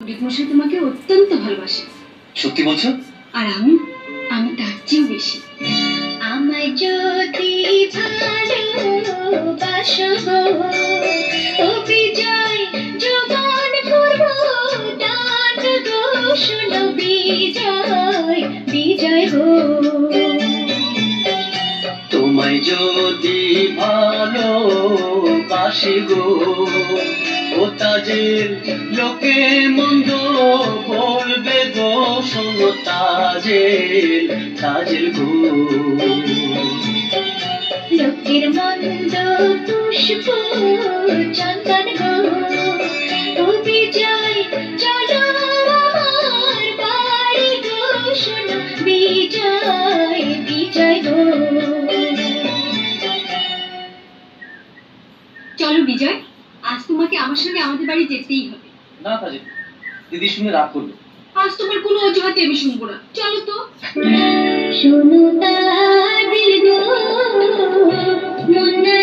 মশাই তোমাকে অত্যন্ত ভালোবাসে। সত্যি বলছো? আর আমি তার চেয়েও বেশি। আমায় যদি ভালোবাসো ও বিজয় জীবন করব দান গো শোনো বিজয় বিজয় গো। তোমায় যদি ভালোবাসি গো ও তাজের লোকে মন্দ বলবে গো শোনো তাজের গো। লোকের মন্দ পুষ্প চন্দন গো ও বিজয় চলো আমার বাড়ি গো শোনো বিজয় বিজয় গো। চলো বিজয়, আজ তোমাকে আমার সঙ্গে আমাদের বাড়ি যেতেই হবে। না তাজে, দিদি শুনে রাগ করবে। আজ তোমার কোনো অজুহাতে আমি শুনবো না, চলো তো। শোনো তাদের গো মুন্না